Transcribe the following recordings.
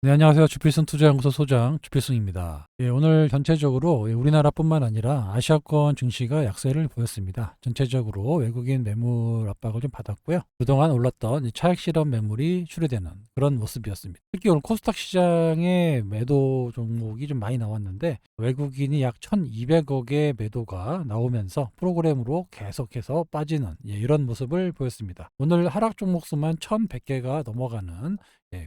네, 안녕하세요. 주필승 투자연구소 소장 주필승입니다. 오늘 전체적으로 우리나라뿐만 아니라 아시아권 증시가 약세를 보였습니다. 전체적으로 외국인 매물 압박을 좀 받았고요. 그동안 올랐던 이 차익 실현 매물이 출회되는 그런 모습이었습니다. 특히 오늘 코스닥 시장에 매도 종목이 좀 많이 나왔는데 외국인이 약 1,200억의 매도가 나오면서 프로그램으로 계속해서 빠지는 이런 모습을 보였습니다. 오늘 하락 종목 수만 1,100개가 넘어가는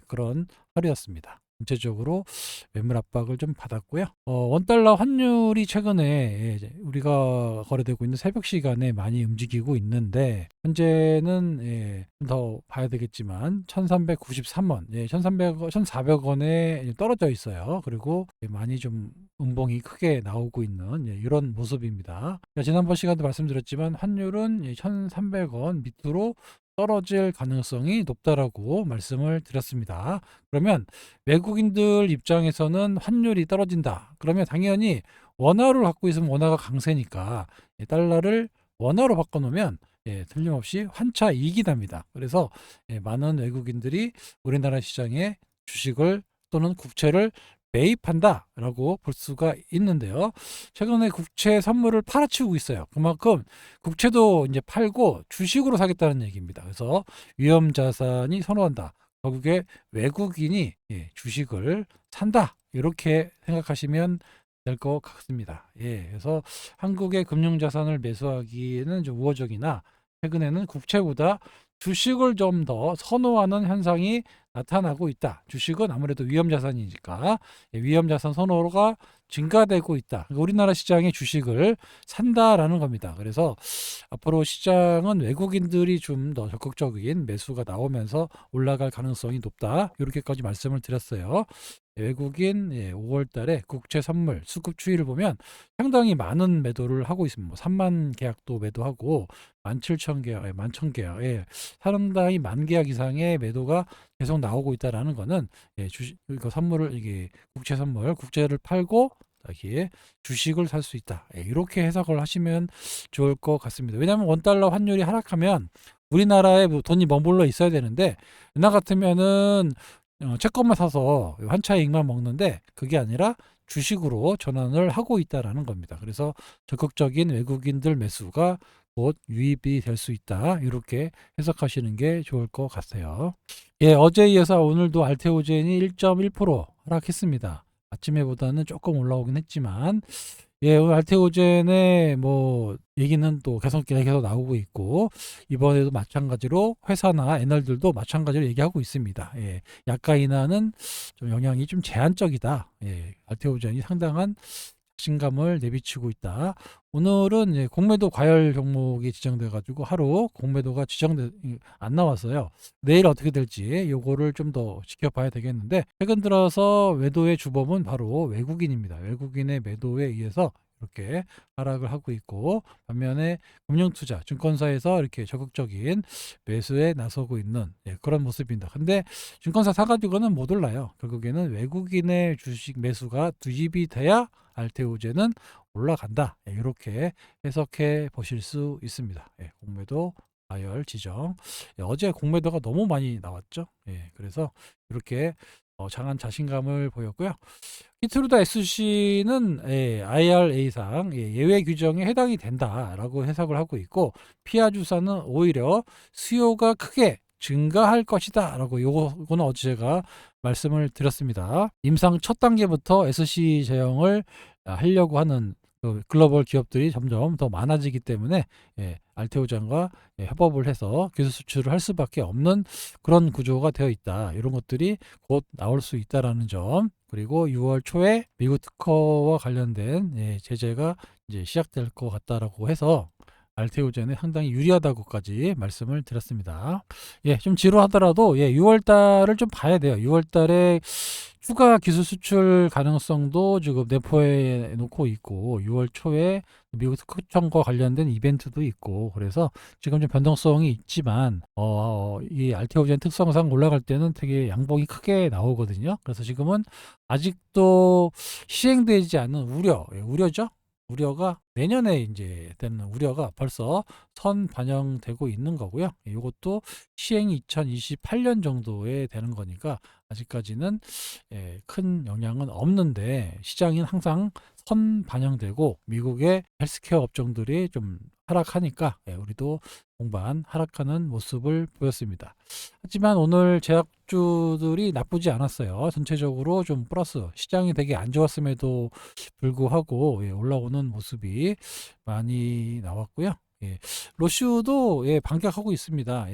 그런 하루였습니다. 전체적으로 매물 압박을 좀 받았고요. 원달러 환율이 최근에 이제 우리가 거래되고 있는 새벽 시간에 많이 움직이고 있는데 현재는 좀 더 봐야 되겠지만 1393원, 1400원에 떨어져 있어요. 그리고 많이 좀 음봉이 크게 나오고 있는 이런 모습입니다. 지난번 시간도 말씀드렸지만 환율은 1300원 밑으로 떨어질 가능성이 높다라고 말씀을 드렸습니다. 그러면 외국인들 입장에서는 환율이 떨어진다. 그러면 당연히 원화를 갖고 있으면 원화가 강세니까 달러를 원화로 바꿔놓으면 틀림없이 환차 이익이 납니다. 그래서 많은 외국인들이 우리나라 시장에 주식을 또는 국채를 매입한다라고 볼 수가 있는데요. 최근에 국채 선물을 팔아치우고 있어요. 그만큼 국채도 이제 팔고 주식으로 사겠다는 얘기입니다. 그래서 위험 자산이 선호한다. 결국에 외국인이 주식을 산다. 이렇게 생각하시면 될 것 같습니다. 그래서 한국의 금융자산을 매수하기에는 좀 우호적이나 최근에는 국채보다 주식을 좀 더 선호하는 현상이 나타나고 있다. 주식은 아무래도 위험자산이니까 위험자산 선호가 증가되고 있다. 그러니까 우리나라 시장의 주식을 산다라는 겁니다. 그래서 앞으로 시장은 외국인들이 좀 더 적극적인 매수가 나오면서 올라갈 가능성이 높다. 이렇게까지 말씀을 드렸어요. 외국인 5월 달에 국채 선물 수급 추이를 보면 상당히 많은 매도를 하고 있습니다. 뭐 3만 계약도 매도하고 17,000계약, 11,000계약, 상당히 만 계약 이상의 매도가 계속 나오고 있다라는 거는 주식 이거 선물을 이게 국채 선물 국채를 팔고 여기에 주식을 살 수 있다. 이렇게 해석을 하시면 좋을 것 같습니다. 왜냐하면 원달러 환율이 하락하면 우리나라에 뭐 돈이 머물러 있어야 되는데 옛날 같으면은 채권만 사서 환차익만 먹는데 그게 아니라 주식으로 전환을 하고 있다라는 겁니다. 그래서 적극적인 외국인들 매수가 곧 유입이 될 수 있다. 이렇게 해석하시는 게 좋을 것 같아요. 어제에 이어서 오늘도 알테오젠이 1.1% 하락했습니다. 아침에보다는 조금 올라오긴 했지만 오늘 알테오젠의 뭐 얘기는 또 계속 나오고 있고 이번에도 마찬가지로 회사나 애널들도 마찬가지로 얘기하고 있습니다. 약가 인하는 좀 영향이 좀 제한적이다. 알테오젠이 상당한 자신감을 내비치고 있다. 오늘은 공매도 과열 종목이 지정돼 가지고 하루 공매도가 안 나왔어요. 내일 어떻게 될지 요거를 좀 더 지켜봐야 되겠는데 최근 들어서 매도의 주범은 바로 외국인입니다. 외국인의 매도에 의해서 이렇게 하락을 하고 있고 반면에 금융투자 증권사에서 이렇게 적극적인 매수에 나서고 있는 그런 모습입니다. 근데 증권사 사가지고는 못 올라요. 결국에는 외국인의 주식 매수가 투입이 돼야 알테오제는 올라간다. 이렇게 해석해 보실 수 있습니다. 공매도 과열 지정. 어제 공매도가 너무 많이 나왔죠. 그래서 이렇게 강한 자신감을 보였고요. 히트루다 SC는 IRA상 예외 규정에 해당이 된다라고 해석을 하고 있고 피아주사는 오히려 수요가 크게 증가할 것이다 라고 요거는 어제 제가 말씀을 드렸습니다. 임상 첫 단계부터 SC 제형을 하려고 하는 그 글로벌 기업들이 점점 더 많아지기 때문에 알테오젠과 협업을 해서 기술 수출을 할 수밖에 없는 그런 구조가 되어 있다. 이런 것들이 곧 나올 수 있다라는 점. 그리고 6월 초에 미국 특허와 관련된 제재가 이제 시작될 것 같다라고 해서 알테오젠에 상당히 유리하다고까지 말씀을 드렸습니다. 좀 지루하더라도 6월 달을 좀 봐야 돼요. 6월 달에 추가 기술 수출 가능성도 지금 내포해 놓고 있고 6월 초에 미국 특허청과 관련된 이벤트도 있고 그래서 지금 좀 변동성이 있지만 이 알테오젠 특성상 올라갈 때는 되게 양봉이 크게 나오거든요. 그래서 지금은 아직도 시행되지 않은 우려죠. 우려가 내년에 이제 되는 우려가 벌써 선 반영되고 있는 거고요. 이것도 시행이 2028년 정도에 되는 거니까 아직까지는 큰 영향은 없는데 시장은 항상 선반영되고 미국의 헬스케어 업종들이 좀 하락하니까 우리도 동반 하락하는 모습을 보였습니다. 하지만 오늘 제약주들이 나쁘지 않았어요. 전체적으로 좀 플러스, 시장이 되게 안 좋았음에도 불구하고 올라오는 모습이 많이 나왔고요. 로슈도 반격하고 있습니다.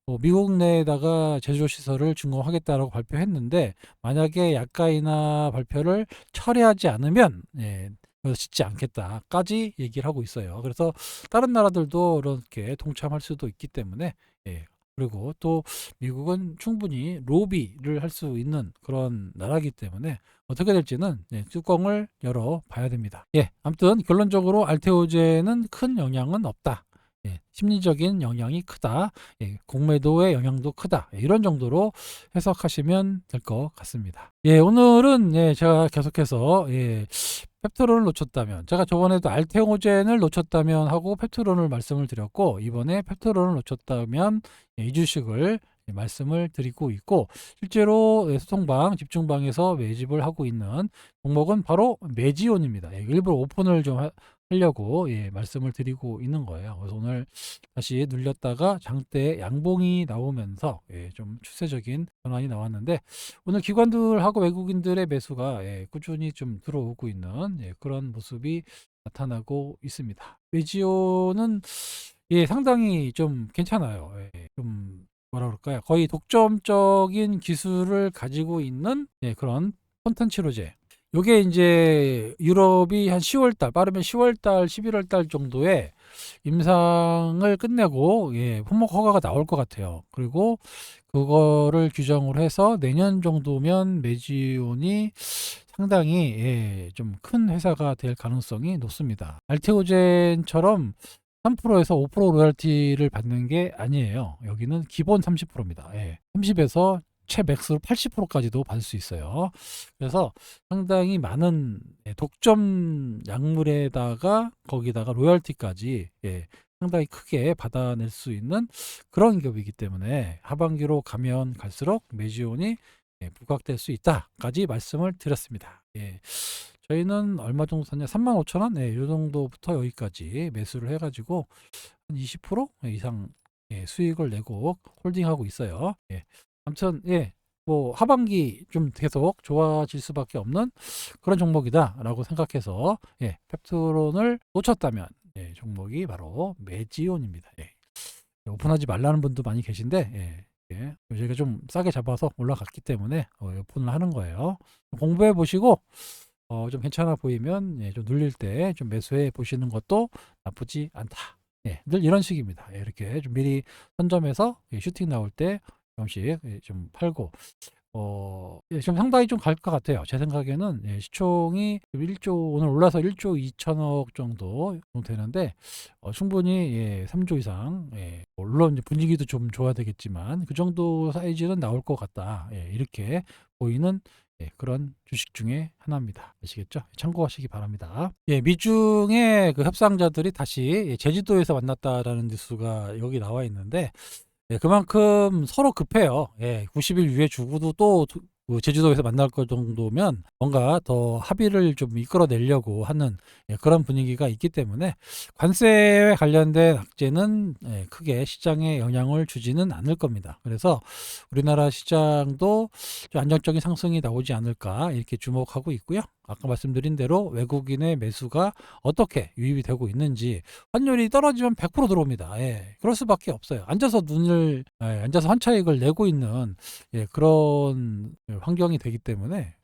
뭐 미국 내에다가 제조 시설을 준공하겠다라고 발표했는데 만약에 약가이나 발표를 철회하지 않으면 그래서 짓지 않겠다까지 얘기를 하고 있어요. 그래서 다른 나라들도 이렇게 동참할 수도 있기 때문에 그리고 또 미국은 충분히 로비를 할 수 있는 그런 나라이기 때문에 어떻게 될지는 뚜껑을 열어 봐야 됩니다. 아무튼 결론적으로 알테오제는 큰 영향은 없다. 심리적인 영향이 크다. 공매도의 영향도 크다. 이런 정도로 해석하시면 될 것 같습니다. 오늘은 제가 계속해서 펩토론을 놓쳤다면, 제가 저번에도 알테오젠을 놓쳤다면 하고 펩토론을 말씀을 드렸고, 이번에 펩토론을 놓쳤다면 이 주식을 말씀을 드리고 있고, 실제로 소통방, 집중방에서 매집을 하고 있는 종목은 바로 메지온입니다. 일부러 오픈을 좀 하려고 말씀을 드리고 있는 거예요. 그래서 오늘 다시 눌렸다가 장대 양봉이 나오면서 좀 추세적인 전환이 나왔는데, 오늘 기관들하고 외국인들의 매수가 꾸준히 좀 들어오고 있는 그런 모습이 나타나고 있습니다. 메지오는 상당히 좀 괜찮아요. 좀 뭐라 그럴까요? 거의 독점적인 기술을 가지고 있는 그런 폰탄 치료제. 요게 이제 유럽이 한 10월달, 빠르면 10월달, 11월달 정도에 임상을 끝내고 품목 허가가 나올 것 같아요. 그리고 그거를 규정으로 해서 내년 정도면 메지온이 상당히 좀 큰 회사가 될 가능성이 높습니다. 알테오젠처럼 3%에서 5% 로열티를 받는 게 아니에요. 여기는 기본 30%입니다. 30에서 최맥스로 80%까지도 받을 수 있어요. 그래서 상당히 많은 독점 약물에다가 거기다가 로열티까지 상당히 크게 받아낼 수 있는 그런 기업이기 때문에 하반기로 가면 갈수록 메지온이 부각될 수 있다까지 말씀을 드렸습니다. 저희는 얼마 정도 샀냐? 35,000원? 이 정도부터 여기까지 매수를 해가지고 한 20% 이상 수익을 내고 홀딩하고 있어요. 아무튼 뭐 하반기 좀 계속 좋아질 수밖에 없는 그런 종목이다라고 생각해서 펩트론을 놓쳤다면 종목이 바로 메지온입니다. 오픈하지 말라는 분도 많이 계신데 저희가 좀 싸게 잡아서 올라갔기 때문에 오픈을 하는 거예요. 공부해 보시고 좀 괜찮아 보이면 좀 눌릴 때 좀 매수해 보시는 것도 나쁘지 않다. 늘 이런 식입니다. 이렇게 좀 미리 선점해서 슈팅 나올 때 조금씩 좀 팔고 좀 상당히 좀 갈 것 같아요. 제 생각에는 시총이 1조, 오늘 올라서 1조 2천억 정도 되는데 충분히 3조 이상, 물론 이제 분위기도 좀 좋아야 되겠지만 그 정도 사이즈는 나올 것 같다. 이렇게 보이는 그런 주식 중에 하나입니다. 아시겠죠? 참고하시기 바랍니다. 미중의 그 협상자들이 다시 제주도에서 만났다라는 뉴스가 여기 나와 있는데 그만큼 서로 급해요. 90일 유예 주고도 또 제주도에서 만날 것 정도면 뭔가 더 합의를 좀 이끌어내려고 하는 그런 분위기가 있기 때문에 관세에 관련된 악재는 크게 시장에 영향을 주지는 않을 겁니다. 그래서 우리나라 시장도 좀 안정적인 상승이 나오지 않을까 이렇게 주목하고 있고요. 아까 말씀드린 대로 외국인의 매수가 어떻게 유입이 되고 있는지, 환율이 떨어지면 100% 들어옵니다. 그럴 수밖에 없어요. 앉아서 환차익을 내고 있는 그런 환경이 되기 때문에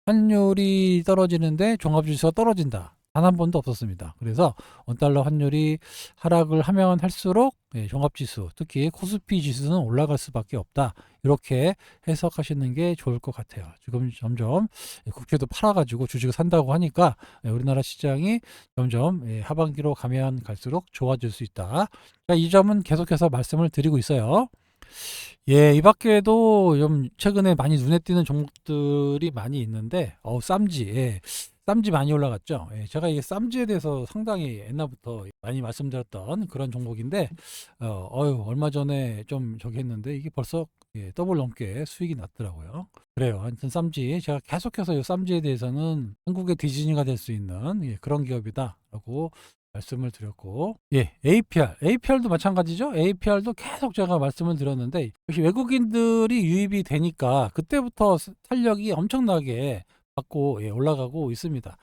환율이 떨어지는데 종합지수가 떨어진다. 단 한 번도 없었습니다. 그래서 원달러 환율이 하락을 하면 할수록 종합지수, 특히 코스피 지수는 올라갈 수밖에 없다. 이렇게 해석하시는 게 좋을 것 같아요. 지금 점점 국채도 팔아가지고 주식을 산다고 하니까 우리나라 시장이 점점 하반기로 가면 갈수록 좋아질 수 있다. 그러니까 이 점은 계속해서 말씀을 드리고 있어요. 이 밖에도 좀 최근에 많이 눈에 띄는 종목들이 많이 있는데, 쌈지, 쌈지 많이 올라갔죠. 제가 이 쌈지에 대해서 상당히 옛날부터 많이 말씀드렸던 그런 종목인데, 얼마 전에 좀 저기 했는데, 이게 벌써 더블 넘게 수익이 났더라고요. 그래요. 하여튼 쌈지 제가 계속해서 이 쌈지에 대해서는 한국의 디즈니가 될 수 있는 그런 기업이다라고 말씀을 드렸고, APR도 마찬가지죠. APR도 계속 제가 말씀을 드렸는데 역시 외국인들이 유입이 되니까 그때부터 탄력이 엄청나게 받고 올라가고 있습니다.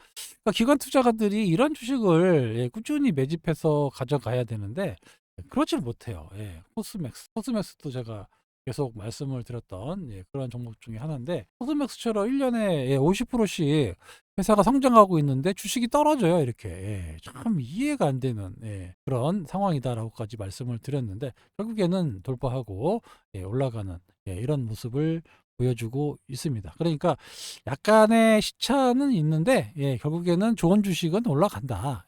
그러니까 기관 투자가들이 이런 주식을 꾸준히 매집해서 가져가야 되는데 그러질 못해요. 코스맥스도 제가 계속 말씀을 드렸던 그런 종목 중에 하나인데, 코스맥스처럼 1년에 50%씩 회사가 성장하고 있는데 주식이 떨어져요. 이렇게 참 이해가 안 되는 그런 상황이다라고까지 말씀을 드렸는데, 결국에는 돌파하고 올라가는 이런 모습을 보여주고 있습니다. 그러니까 약간의 시차는 있는데 결국에는 좋은 주식은 올라간다.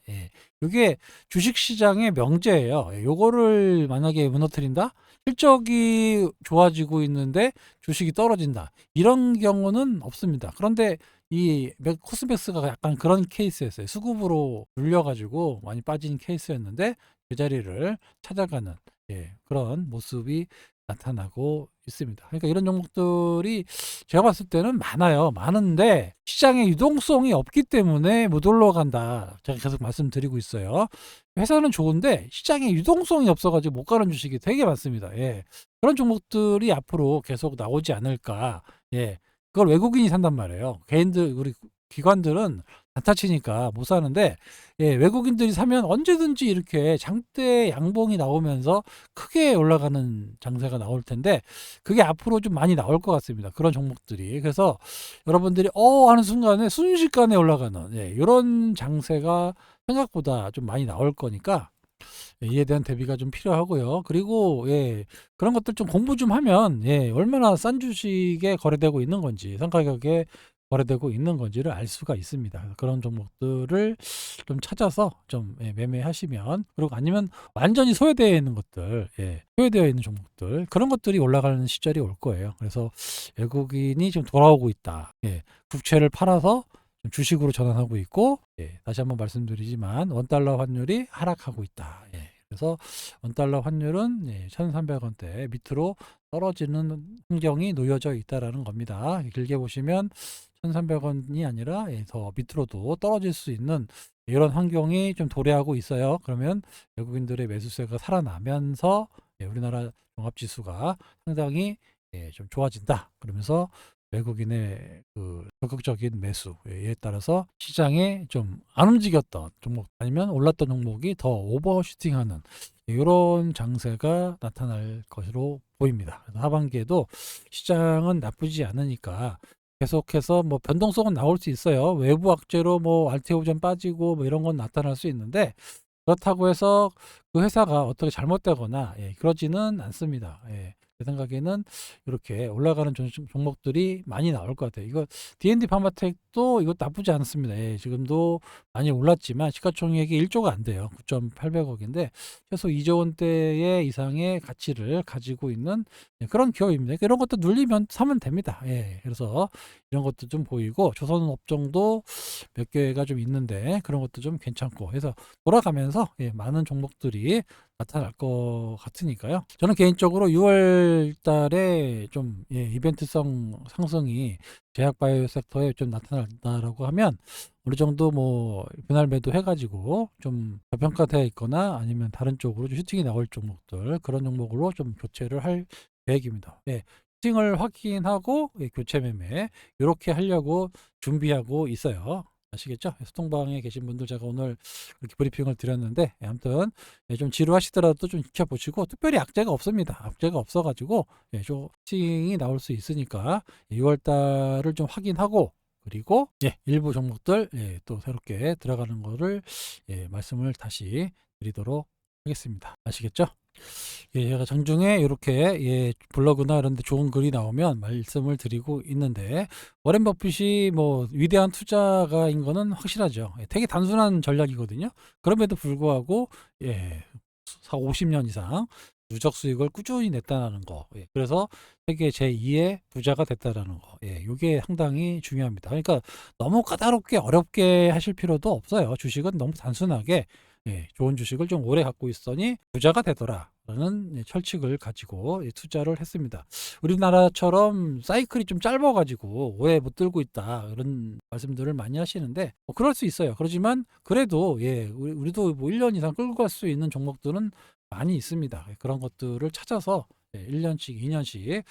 이게 주식시장의 명제예요. 요거를 만약에 무너뜨린다? 실적이 좋아지고 있는데 주식이 떨어진다. 이런 경우는 없습니다. 그런데 이 코스맥스가 약간 그런 케이스였어요. 수급으로 눌려가지고 많이 빠진 케이스였는데 그 자리를 찾아가는 그런 모습이 나타나고 있습니다. 그러니까 이런 종목들이 제가 봤을 때는 많아요. 많은데 시장에 유동성이 없기 때문에 못 올라간다. 제가 계속 말씀드리고 있어요. 회사는 좋은데 시장에 유동성이 없어가지고 못 가는 주식이 되게 많습니다. 그런 종목들이 앞으로 계속 나오지 않을까. 그걸 외국인이 산단 말이에요. 개인들, 우리 기관들은 단타 치니까 못 사는데 외국인들이 사면 언제든지 이렇게 장대 양봉이 나오면서 크게 올라가는 장세가 나올 텐데 그게 앞으로 좀 많이 나올 것 같습니다. 그런 종목들이. 그래서 여러분들이 하는 순간에 순식간에 올라가는 이런 장세가 생각보다 좀 많이 나올 거니까 이에 대한 대비가 좀 필요하고요. 그리고 그런 것들 좀 공부 좀 하면 얼마나 싼 주식에 거래되고 있는 건지, 상가격에 거래되고 있는 건지를 알 수가 있습니다. 그런 종목들을 좀 찾아서 좀 매매하시면, 그리고 아니면 완전히 소외되어 있는 것들, 소외되어 있는 종목들, 그런 것들이 올라가는 시절이 올 거예요. 그래서 외국인이 지금 돌아오고 있다. 국채를 팔아서 주식으로 전환하고 있고, 다시 한번 말씀드리지만 원달러 환율이 하락하고 있다. 그래서 원달러 환율은 1,300원대 밑으로 떨어지는 환경이 놓여져 있다라는 겁니다. 길게 보시면 1,300원이 아니라 더 밑으로도 떨어질 수 있는 이런 환경이 좀 도래하고 있어요. 그러면 외국인들의 매수세가 살아나면서 우리나라 종합지수가 상당히 좀 좋아진다. 그러면서 외국인의 그 적극적인 매수에 따라서 시장에 좀 안 움직였던 종목 아니면 올랐던 종목이 더 오버슈팅하는 이런 장세가 나타날 것으로 보입니다. 하반기에도 시장은 나쁘지 않으니까 계속해서 뭐 변동성은 나올 수 있어요. 외부 악재로 뭐 RTO 좀 빠지고 뭐 이런 건 나타날 수 있는데, 그렇다고 해서 그 회사가 어떻게 잘못되거나 그러지는 않습니다. 제 생각에는 이렇게 올라가는 종목들이 많이 나올 것 같아요. 이거 D&D 파마텍도 이거 나쁘지 않습니다. 지금도 많이 올랐지만 시가총액이 1조가 안 돼요. 9,800억인데 최소 2조 원대의 이상의 가치를 가지고 있는 그런 기업입니다. 이런 것도 눌리면 사면 됩니다. 그래서 이런 것도 좀 보이고, 조선업종도 몇 개가 좀 있는데 그런 것도 좀 괜찮고 해서 돌아가면서 많은 종목들이 나타날 것 같으니까요. 저는 개인적으로 6월 달에 좀 이벤트성 상승이 제약바이오 섹터에 좀 나타난다라고 하면 어느 정도 뭐 분할 매도 해가지고 좀 저평가되어 있거나 아니면 다른 쪽으로 좀 슈팅이 나올 종목들, 그런 종목으로 좀 교체를 할 계획입니다. 슈팅을 확인하고 교체 매매 이렇게 하려고 준비하고 있어요. 아시겠죠? 소통방에 계신 분들 제가 오늘 이렇게 브리핑을 드렸는데, 아무튼 좀 지루하시더라도 좀 지켜보시고, 특별히 악재가 없습니다. 악재가 없어가지고 슈팅이 나올 수 있으니까 6월 달을 좀 확인하고, 그리고 일부 종목들 또 새롭게 들어가는 거를 말씀을 다시 드리도록 하겠습니다. 아시겠죠? 제가 장중에 이렇게 블로그나 이런 데 좋은 글이 나오면 말씀을 드리고 있는데, 워렌 버핏이 뭐 위대한 투자가인 거는 확실하죠. 되게 단순한 전략이거든요. 그럼에도 불구하고 50년 이상 누적 수익을 꾸준히 냈다는 거. 그래서 세계 제2의 부자가 됐다라는 거. 이게 상당히 중요합니다. 그러니까 너무 까다롭게 어렵게 하실 필요도 없어요. 주식은 너무 단순하게 좋은 주식을 좀 오래 갖고 있으니 부자가 되더라 라는 철칙을 가지고 투자를 했습니다. 우리나라처럼 사이클이 좀 짧아가지고 오래 못 들고 있다 이런 말씀들을 많이 하시는데 그럴 수 있어요. 그렇지만 그래도 우리도 뭐 1년 이상 끌고 갈 수 있는 종목들은 많이 있습니다. 그런 것들을 찾아서 1년씩 2년씩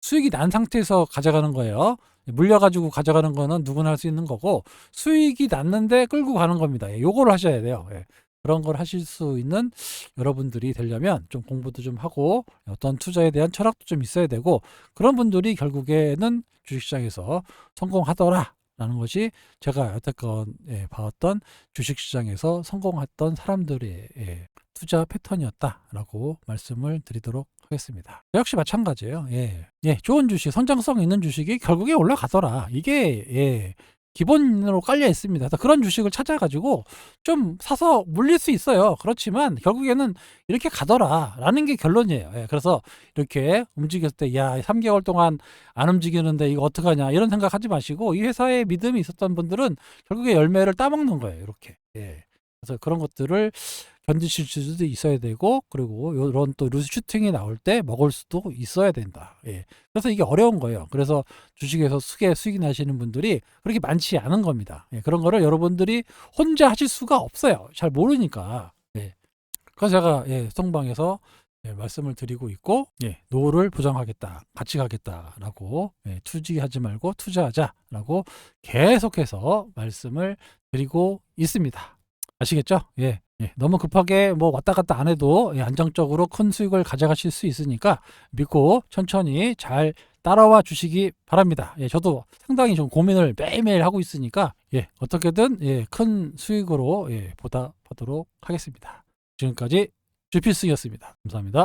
수익이 난 상태에서 가져가는 거예요. 물려가지고 가져가는 거는 누구나 할 수 있는 거고, 수익이 났는데 끌고 가는 겁니다. 요거를 하셔야 돼요. 그런 걸 하실 수 있는 여러분들이 되려면 좀 공부도 좀 하고 어떤 투자에 대한 철학도 좀 있어야 되고, 그런 분들이 결국에는 주식시장에서 성공하더라 라는 것이 제가 여태껏 봐왔던 주식시장에서 성공했던 사람들의 투자 패턴이었다라고 말씀을 드리도록 하겠습니다. 역시 마찬가지예요. 좋은 주식, 성장성 있는 주식이 결국에 올라가더라. 이게 기본으로 깔려 있습니다. 그런 주식을 찾아가지고 좀 사서 물릴 수 있어요. 그렇지만 결국에는 이렇게 가더라라는 게 결론이에요. 그래서 이렇게 움직였을 때, 3개월 동안 안 움직이는데 이거 어떡하냐 이런 생각하지 마시고, 이 회사에 믿음이 있었던 분들은 결국에 열매를 따먹는 거예요. 이렇게. 그래서 그런 것들을 견디실 수도 있어야 되고, 그리고 이런 또 루즈 슈팅이 나올 때 먹을 수도 있어야 된다. 그래서 이게 어려운 거예요. 그래서 주식에서 수익이 나시는 분들이 그렇게 많지 않은 겁니다. 그런 거를 여러분들이 혼자 하실 수가 없어요. 잘 모르니까. 그래서 제가 소통방에서 말씀을 드리고 있고, 노후를 보장하겠다, 같이 가겠다라고 투지하지 말고 투자하자라고 계속해서 말씀을 드리고 있습니다. 아시겠죠? 너무 급하게 뭐 왔다 갔다 안 해도 안정적으로 큰 수익을 가져가실 수 있으니까 믿고 천천히 잘 따라와 주시기 바랍니다. 저도 상당히 좀 고민을 매일매일 하고 있으니까 어떻게든 큰 수익으로 보답하도록 하겠습니다. 지금까지 주필승이었습니다. 감사합니다.